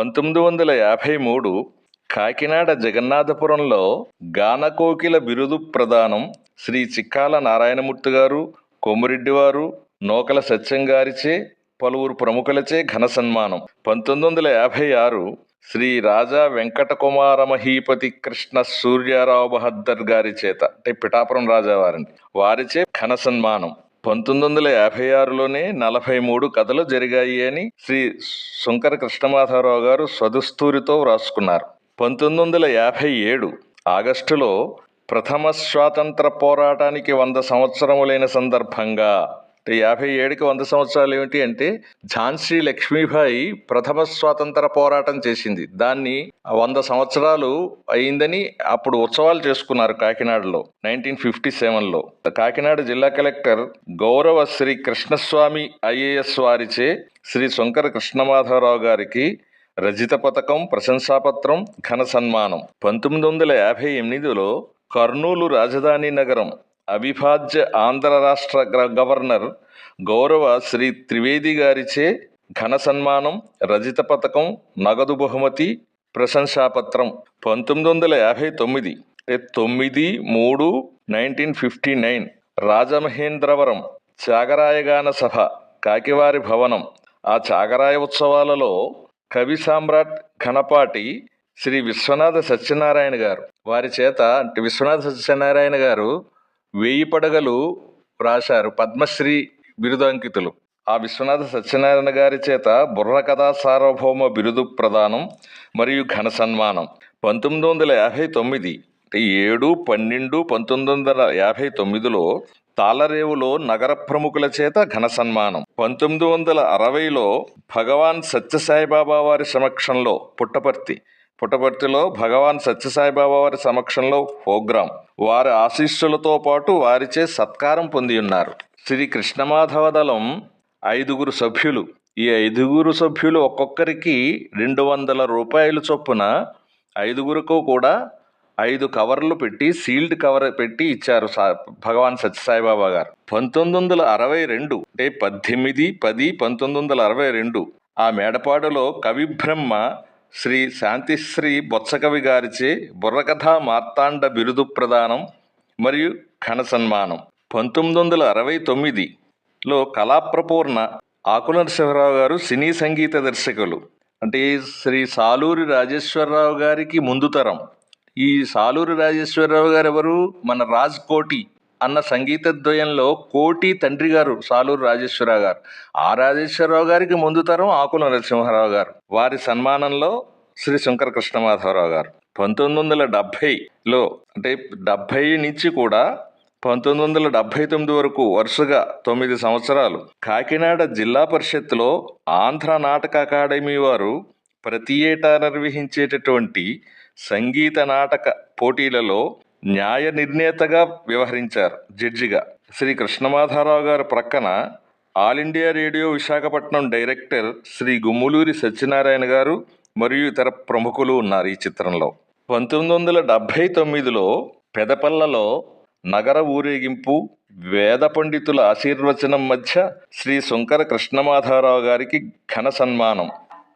1953 కాకినాడ జగన్నాథపురంలో గానకోకిల బిరుదు ప్రదానం శ్రీ చిక్కాల నారాయణమూర్తి గారు, కొమ్మిరెడ్డి వారు, నూకల సత్యం గారిచే పలువురు ప్రముఖులచే ఘన సన్మానం. 1956 శ్రీ రాజా వెంకట కుమార మహీపతి కృష్ణ సూర్యారావు బహద్దర్ గారి చేత, అంటే పిఠాపురం రాజా వారిచే ఘన సన్మానం. 1956లోనే 43 కథలు జరిగాయి అని శ్రీ శుంకర కృష్ణమాధవరావు గారు స్వదస్తూరితో వ్రాసుకున్నారు. 1957 ఆగస్టులో ప్రథమ స్వాతంత్ర పోరాటానికి 100 సంవత్సరములైన సందర్భంగా, 57కి 100 సంవత్సరాలు ఏమిటి అంటే ఝాన్సీ లక్ష్మీబాయి ప్రథమ స్వాతంత్ర పోరాటం చేసింది. దాన్ని 100 సంవత్సరాలు అయిందని అప్పుడు ఉత్సవాలు చేసుకున్నారు కాకినాడలో 1957లో. కాకినాడ జిల్లా కలెక్టర్ గౌరవ శ్రీ కృష్ణస్వామి ఐఏఎస్ వారిచే శ్రీ శుంకర కృష్ణమాధవరావు గారికి రజిత పథకం, ప్రశంసాపత్రం, ఘన సన్మానం. 1958లో కర్నూలు రాజధాని నగరం అవిభాజ్య ఆంధ్ర రాష్ట్ర గవర్నర్ గౌరవ శ్రీ త్రివేది గారిచే ఘన సన్మానం, రజిత పథకం, నగదు బహుమతి, ప్రశంసాపత్రం. 1959 9/3/1959 రాజమహేంద్రవరం త్యాగరాయగాన సభ, కాకివారి భవనం. ఆ త్యాగరాయ ఉత్సవాలలో కవి సామ్రాట్ ఘనపాటి శ్రీ విశ్వనాథ సత్యనారాయణ గారు వారి చేత, అంటే విశ్వనాథ సత్యనారాయణ గారు 1000 పడగలు రాశారు, పద్మశ్రీ బిరుదాంకితులు. ఆ విశ్వనాథ సత్యనారాయణ గారి చేత బుర్రకథా సార్వభౌమ బిరుదు ప్రదానం మరియు ఘన సన్మానం. 1959 7/12/1959లో తాళరేవులో నగర ప్రముఖుల చేత ఘన సన్మానం. 1960లో భగవాన్ సత్యసాయిబాబా వారి సమక్షంలో పుట్టపర్తిలో భగవాన్ సత్యసాయిబాబా వారి సమక్షంలో ప్రోగ్రాం, వారి ఆశీస్సులతో పాటు వారిచే సత్కారం పొంది ఉన్నారు. శ్రీ కృష్ణమాధవ దళం 5 సభ్యులు. ఈ 5 సభ్యులు ఒక్కొక్కరికి 200 రూపాయలు చొప్పున 5 కూడా 5 కవర్లు పెట్టి, సీల్డ్ కవర్ పెట్టి ఇచ్చారు భగవాన్ సత్యసాయిబాబా గారు. 1962 అంటే 18/10/1962 ఆ మేడపాడులో కవిబ్రహ్మ శ్రీ శాంతిశ్రీ బొత్సకవి గారిచే బుర్రకథా మార్తాండ బిరుదు ప్రదానం మరియు ఘన సన్మానం. 1969లో కళాప్రపూర్ణ ఆకుల నరసింహారావు గారు సినీ సంగీత దర్శకులు. అంటే శ్రీ సాలూరి రాజేశ్వరరావు గారికి ముందు తరం. ఈ సాలూరి రాజేశ్వరరావు గారు ఎవరు? మన రాజ్ కోటి అన్న సంగీత ద్వయంలో కోటి తండ్రి గారు సాలూరి రాజేశ్వరరావు గారు. ఆ రాజేశ్వరరావు గారికి ముందు తరం ఆకుల నరసింహారావు గారు. వారి సన్మానంలో శ్రీ శుంకర కృష్ణమాధవరావు గారు. 1970లో, అంటే 70 నుంచి కూడా 1979 వరకు వరుసగా 9 సంవత్సరాలు కాకినాడ జిల్లా పరిషత్లో ఆంధ్ర నాటక అకాడమీ వారు ప్రతి ఏటా నిర్వహించేటటువంటి సంగీత నాటక పోటీలలో న్యాయ నిర్ణేతగా వ్యవహరించారు, జడ్జిగా. శ్రీ కృష్ణమాధవరావు గారు ప్రక్కన All India Radio Visakhapatnam director Shri Gummuluri Satyanarayana garu మరియు ఇతర ప్రముఖులు ఉన్నారు ఈ చిత్రంలో. 1979లో పెదపల్లలో నగర ఊరేగింపు, వేద పండితుల ఆశీర్వచనం మధ్య శ్రీ శుంకర కృష్ణమాధవరావు గారికి ఘన సన్మానం.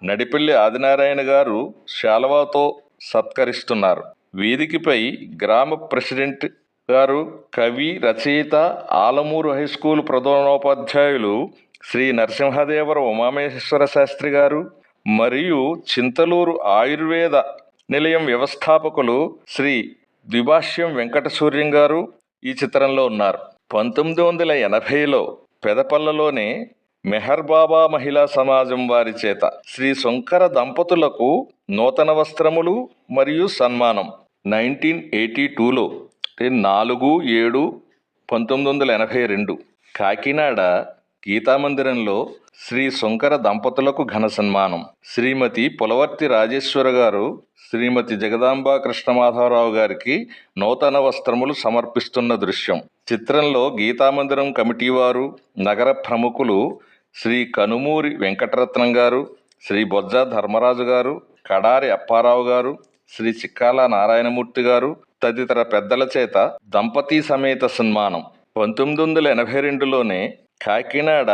నడిపల్లి ఆదినారాయణ గారు శాలువాతో సత్కరిస్తున్నారు. వేదికపై గ్రామ ప్రెసిడెంట్ గారు, కవి, రచయిత, ఆలమూరు హైస్కూల్ ప్రధానోపాధ్యాయులు శ్రీ నరసింహదేవర ఉమామహేశ్వర శాస్త్రి గారు మరియు చింతలూరు ఆయుర్వేద నిలయం వ్యవస్థాపకులు శ్రీ ద్విభాష్యం వెంకట సూర్యం గారు ఈ చిత్రంలో ఉన్నారు. 1980లో పెదపల్లలోనే మెహర్ బాబా మహిళా సమాజం వారి చేత శ్రీ శుంకర దంపతులకు నూతన వస్త్రములు మరియు సన్మానం. 1982లో, 4/7/1982 కాకినాడ గీతామందిరంలో శ్రీ శుంకర దంపతులకు ఘన సన్మానం. శ్రీమతి పులవర్తి రాజేశ్వర గారు శ్రీమతి జగదాంబ కృష్ణమాధవరావు గారికి నూతన వస్త్రములు సమర్పిస్తున్న దృశ్యం. చిత్రంలో గీతామందిరం కమిటీ వారు, నగర ప్రముఖులు శ్రీ కనుమూరి వెంకటరత్నం గారు, శ్రీ బొజ్జ ధర్మరాజు గారు, కడారి అప్పారావు గారు, శ్రీ చిక్కాల నారాయణమూర్తి గారు తదితర పెద్దల చేత దంపతి సమేత సన్మానం. 1982లోనే కాకినాడ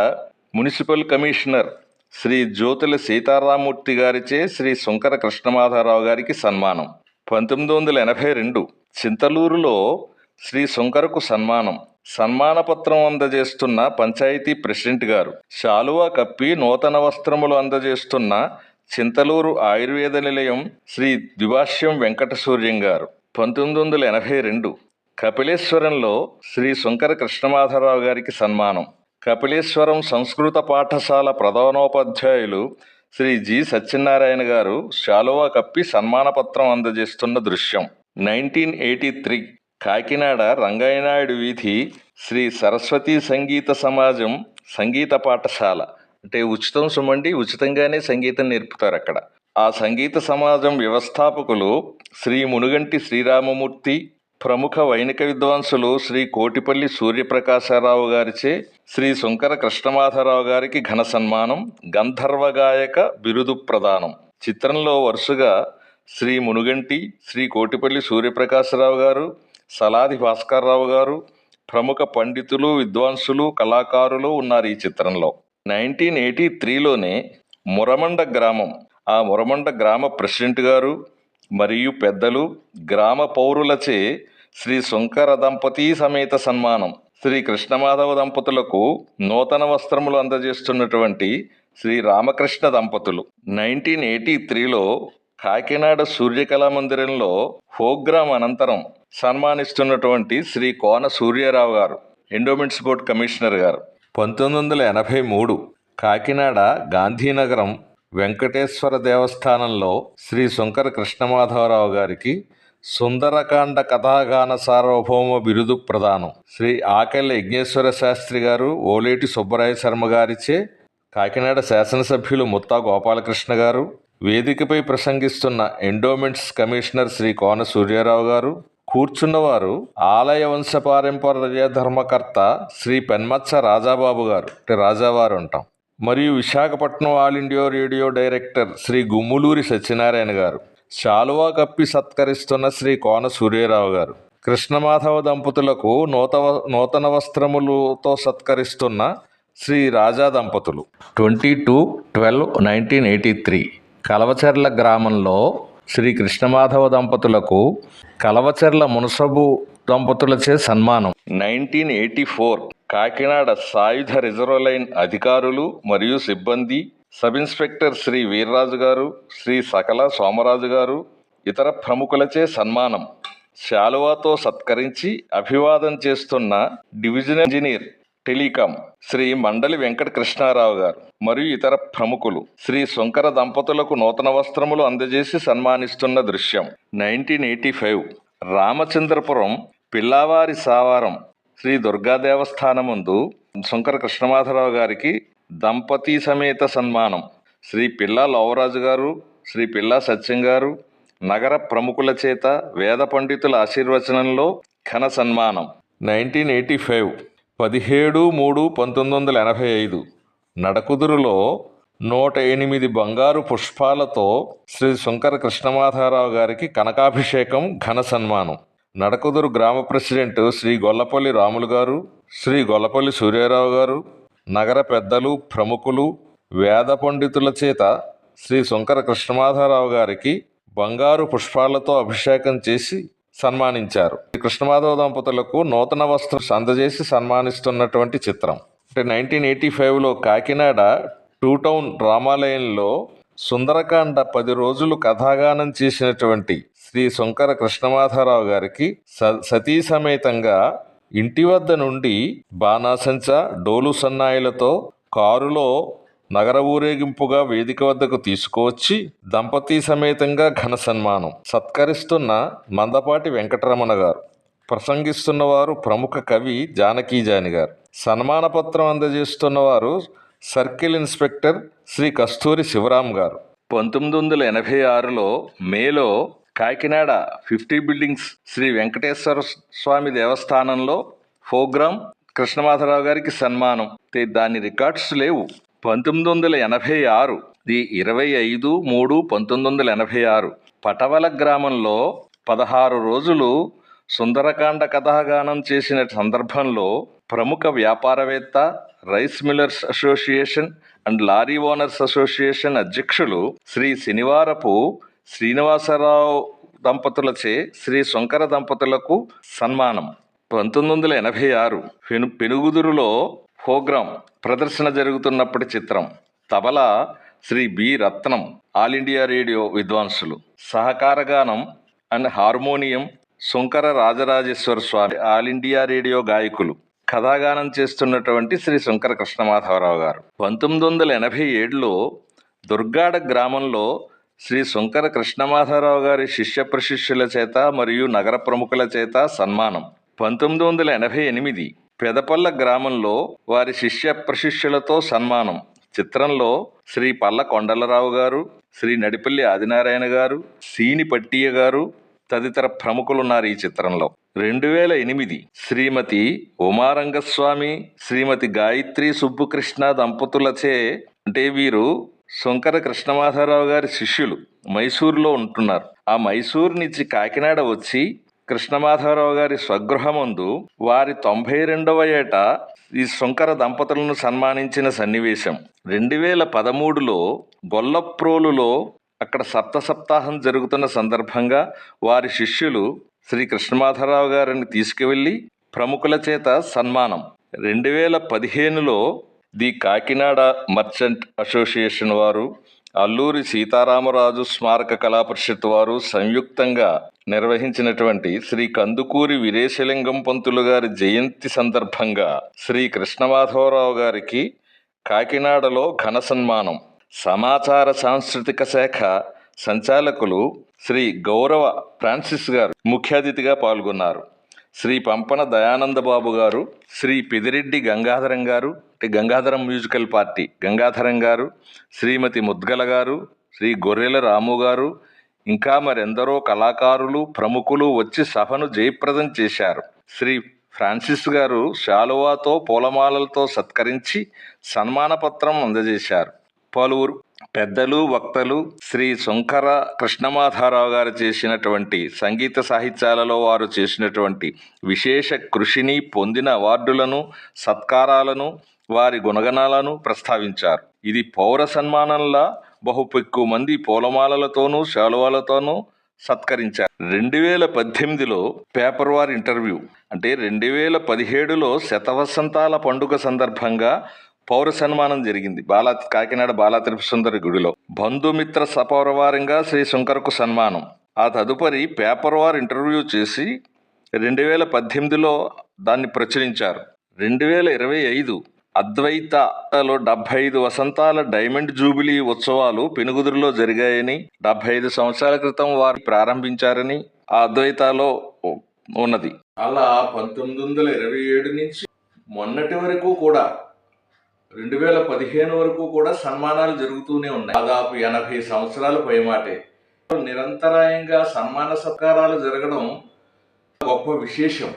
మున్సిపల్ కమిషనర్ శ్రీ జ్యోతుల సీతారామూర్తి గారిచే శ్రీ శుంకర కృష్ణమాధవరావు గారికి సన్మానం. 1982 చింతలూరులో శ్రీ శుంకరకు సన్మానం. సన్మాన పత్రం అందజేస్తున్న పంచాయతీ ప్రెసిడెంట్ గారు. శాలువా కప్పి నూతన వస్త్రములు అందజేస్తున్న చింతలూరు ఆయుర్వేద నిలయం శ్రీ ద్విభాష్యం వెంకట సూర్యం గారు. 1982 కపిలేశ్వరంలో శ్రీ శుంకర కృష్ణమాధవరావు గారికి సన్మానం. కపిలేశ్వరం సంస్కృత పాఠశాల ప్రధానోపాధ్యాయులు శ్రీ జి సత్యనారాయణ గారు శాలువా కప్పి సన్మాన పత్రం అందజేస్తున్న దృశ్యం. 1983 కాకినాడ రంగయ్యనాయుడు వీధి శ్రీ సరస్వతి సంగీత సమాజం సంగీత పాఠశాల. అంటే ఉచితం సుమండి, ఉచితంగానే సంగీతం నేర్పుతారు అక్కడ. ఆ సంగీత సమాజం వ్యవస్థాపకులు శ్రీ మునుగంటి శ్రీరామమూర్తి, ప్రముఖ వైణిక విద్వాంసులు శ్రీ కోటిపల్లి సూర్యప్రకాశరావు గారిచే శ్రీ శుంకర కృష్ణమాధవరావు గారికి ఘన సన్మానం, గంధర్వగాయక బిరుదు ప్రదానం. చిత్రంలో వరుసగా శ్రీ మునుగంటి, శ్రీ కోటిపల్లి సూర్యప్రకాశరావు గారు, సలాది భాస్కర్రావు గారు, ప్రముఖ పండితులు, విద్వాంసులు, కళాకారులు ఉన్నారు ఈ చిత్రంలో. 1983లోనే మురమండ గ్రామం, ఆ మురమండ గ్రామ ప్రెసిడెంట్ గారు మరియు పెద్దలు, గ్రామ పౌరులచే శ్రీ శుంకర దంపతి సమేత సన్మానం. శ్రీ కృష్ణమాధవ దంపతులకు నూతన వస్త్రములు అందజేస్తున్నటువంటి శ్రీ రామకృష్ణ దంపతులు. 1983లో కాకినాడ సూర్యకళా మందిరంలో ప్రోగ్రాం అనంతరం సన్మానిస్తున్నటువంటి శ్రీ కోన సూర్యారావు గారు, ఎండోమెంట్స్ బోర్డ్ కమిషనర్ గారు. 1983 కాకినాడ గాంధీనగరం వెంకటేశ్వర దేవస్థానంలో శ్రీ శుంకర కృష్ణమాధవరావు గారికి సుందరకాండ కథాగాన సార్వభౌమ బిరుదు ప్రదానం. శ్రీ ఆకెళ్ళ యజ్ఞేశ్వర శాస్త్రి గారు, ఓలేటి సుబ్బరాయ శర్మ గారిచే కాకినాడ శాసనసభ్యులు ముత్తా గోపాలకృష్ణ గారు, వేదికపై ప్రసంగిస్తున్న ఎండోమెంట్స్ కమిషనర్ శ్రీ కోన సూర్యారావు గారు, కూర్చున్నవారు ఆలయ వంశపారంపర్య ధర్మకర్త శ్రీ పెన్మత్స రాజాబాబు గారు, అంటే రాజావారు అంటాం, మరియు Visakhapatnam All India Radio director Shri Gummuluri Satyanarayana garu, శాలువా కప్పి సత్కరిస్తున్న శ్రీ కోన సూర్యారావు గారు, కృష్ణమాధవ దంపతులకు నూతన వస్త్రములతో సత్కరిస్తున్న శ్రీ రాజా దంపతులు. 22/12/1983 కలవచెర్ల గ్రామంలో శ్రీ కృష్ణమాధవ దంపతులకు కలవచెర్ల మునసబు దంపతులచే సన్మానం. 1984 కాకినాడ సాయుధ రిజర్వ్ లైన్ అధికారులు మరియు సిబ్బంది, సబ్ ఇన్స్పెక్టర్ శ్రీ వీర్రాజు గారు, శ్రీ సకల సోమరాజు గారు, ఇతర ప్రముఖులచే సన్మానం. శాలువాతో సత్కరించి అభివాదం చేస్తున్న డివిజనల్ ఇంజనీర్ టెలికాం శ్రీ మండలి వెంకట కృష్ణారావు గారు మరియు ఇతర ప్రముఖులు శ్రీ శుంకర దంపతులకు నూతన వస్త్రములు అందజేసి సన్మానిస్తున్న దృశ్యం. 1985 రామచంద్రపురం పిల్లావారి సావారం శ్రీ దుర్గా దేవస్థానముందు శుంకర కృష్ణమాధవరావు గారికి దంపతి సమేత సన్మానం. శ్రీ పిల్లా లోవరాజు గారు, శ్రీ పిల్లా సత్యం గారు, నగర ప్రముఖుల చేత వేద పండితుల ఆశీర్వచనంలో ఘన సన్మానం. 1985 17/3/1985 నడకుదురులో 108 బంగారు పుష్పాలతో శ్రీ శుంకర కృష్ణమాధవరావు గారికి కనకాభిషేకం, ఘన సన్మానం. నడకుదురు గ్రామ ప్రెసిడెంట్ శ్రీ గొల్లపల్లి రాములు గారు, శ్రీ గొల్లపల్లి సూర్యారావు గారు, నగర పెద్దలు, ప్రముఖులు, వేద పండితుల చేత శ్రీ శుంకర కృష్ణమాధవరావు గారికి బంగారు పుష్పాలతో అభిషేకం చేసి సన్మానించారు. కృష్ణమాధవ దంపతులకు నూతన వస్త్రం అందజేసి సన్మానిస్తున్నటువంటి చిత్రం. అంటే 1985లో కాకినాడ 2 టౌన్ రామాలయంలో సుందరకాండ 10 రోజులు కథాగానం చేసినటువంటి శ్రీ శుంకర కృష్ణమాధవరావు గారికి సతీ సమేతంగా ఇంటి వద్ద నుండి బాణాసంచ, డోలు సన్నాయిలతో కారులో నగర ఊరేగింపుగా వేదిక వద్దకు తీసుకువచ్చి దంపతి సమేతంగా ఘన సన్మానం. సత్కరిస్తున్న మందపాటి వెంకటరమణ గారు, ప్రసంగిస్తున్నవారు ప్రముఖ కవి జానకీజాని గారు. సన్మాన పత్రం అందజేస్తున్నవారు సర్కిల్ ఇన్స్పెక్టర్ శ్రీ కస్తూరి శివరాం గారు. 1986లో మేలో కాకినాడ 50 బిల్డింగ్స్ శ్రీ వెంకటేశ్వర స్వామి దేవస్థానంలో ప్రోగ్రాం కృష్ణమాధవరావు గారికి సన్మానం. దాని రికార్డ్స్ లేవు. 1986 25/3/1986 పటవల గ్రామంలో 16 రోజులు సుందరకాండ కథాగానం చేసిన సందర్భంలో ప్రముఖ వ్యాపారవేత్త, rice millers association and lorry owners association అధ్యక్షులు శ్రీ శనివారపు శ్రీనివాసరావు దంపతులచే శ్రీ శంకర దంపతులకు సన్మానం. 1986 పెనుగుదురులో ప్రోగ్రాం ప్రదర్శన జరుగుతున్నప్పటి చిత్రం. Tabla Shri B Ratnam, All India Radio విద్వాంసులు. సహకారగానం and harmonium Shankara Rajarajeshwara Swami, All India Radio గాయకులు. కథాగానం చేస్తున్నటువంటి శ్రీ శంకర కృష్ణమాధవరావు గారు. 1987లో దుర్గాడ గ్రామంలో శ్రీ శంకర కృష్ణమాధవరావు గారి శిష్య ప్రశిష్యుల చేత మరియు నగర ప్రముఖుల చేత సన్మానం. 1988 పెదపల్ల గ్రామంలో వారి శిష్య ప్రశిష్యులతో సన్మానం. చిత్రంలో శ్రీ పల్ల కొండలరావు గారు, శ్రీ నడిపల్లి ఆదినారాయణ గారు, సీని పట్టియ గారు తదితర ప్రముఖులున్నారు ఈ చిత్రంలో. 2008 శ్రీమతి ఉమారంగస్వామి, శ్రీమతి గాయత్రి సుబ్బుకృష్ణ దంపతులచే, అంటే వీరు శంకర కృష్ణమాధవరావు గారి శిష్యులు, మైసూరులో ఉంటున్నారు. ఆ మైసూరు నుంచి కాకినాడ వచ్చి కృష్ణమాధవరావు గారి స్వగృహమందు వారి 92వ ఏట ఈ శంకర దంపతులను సన్మానించిన సన్నివేశం. 2013లో గొల్లప్రోలులో అక్కడ సప్తాహం జరుగుతున్న సందర్భంగా వారి శిష్యులు శ్రీ కృష్ణమాధవరావు గారిని తీసుకువెళ్ళి ప్రముఖుల చేత సన్మానం. 2015లో ది కాకినాడ మర్చెంట్ అసోసియేషన్ వారు, అల్లూరి సీతారామరాజు స్మారక కళా పరిషత్ వారు సంయుక్తంగా నిర్వహించినటువంటి శ్రీ కందుకూరి వీరేశలింగం పంతులు గారి జయంతి సందర్భంగా శ్రీ కృష్ణమాధవరావు గారికి కాకినాడలో ఘన సన్మానం. సమాచార సాంస్కృతిక శాఖ సంచాలకులు శ్రీ గౌరవ ఫ్రాన్సిస్ గారు ముఖ్య అతిథిగా పాల్గొన్నారు. శ్రీ పంపన దయానందబాబు గారు, శ్రీ పెదిరెడ్డి గంగాధరం గారు, గంగాధరం మ్యూజికల్ పార్టీ గంగాధరం గారు, శ్రీమతి ముద్గల గారు, శ్రీ గొర్రెల రాము గారు, ఇంకా మరెందరో కళాకారులు ప్రముఖులు వచ్చి సభను జయప్రదం చేశారు. శ్రీ ఫ్రాన్సిస్ గారు శాలువాతో పూలమాలలతో సత్కరించి సన్మాన పత్రం అందజేశారు. పలువురు పెద్దలు వక్తలు శ్రీ శంకర కృష్ణమాధవరావు గారు చేసినటువంటి సంగీత సాహిత్యాలలో వారు చేసినటువంటి విశేష కృషిని, పొందిన అవార్డులను, సత్కారాలను, వారి గుణగణాలను ప్రస్తావించారు. ఇది పౌర సన్మానంలా బహు ఎక్కువ మంది పూలమాలలతోనూ శాలువాలతోనూ సత్కరించారు. 2018లో పేపర్ వార్ ఇంటర్వ్యూ, అంటే 2017లో శతవసంతాల పండుగ సందర్భంగా పౌర సన్మానం జరిగింది కాకినాడ బాలా త్రిపుర సుందరి గుడిలో. బంధుమిత్ర సపౌరవారంగా శ్రీ శంకర్కు సన్మానం. ఆ తదుపరి పేపర్ వార్ ఇంటర్వ్యూ చేసి 2018లో దాన్ని ప్రచురించారు. 2025 అద్వైతలో 75 వసంతాల డైమండ్ జూబిలీ ఉత్సవాలు పెనుగుదురులో జరిగాయని, 75 సంవత్సరాల క్రితం వారు ప్రారంభించారని ఆ అద్వైతలో ఉన్నది. అలా 1927 నుంచి మొన్నటి వరకు కూడా 2015 వరకు కూడా సన్మానాలు జరుగుతూనే ఉన్నాయి. దాదాపు 80 సంవత్సరాల పైమాటే. నిరంతరాయంగా సన్మాన సత్కారాలు జరగడం గొప్ప విశేషం.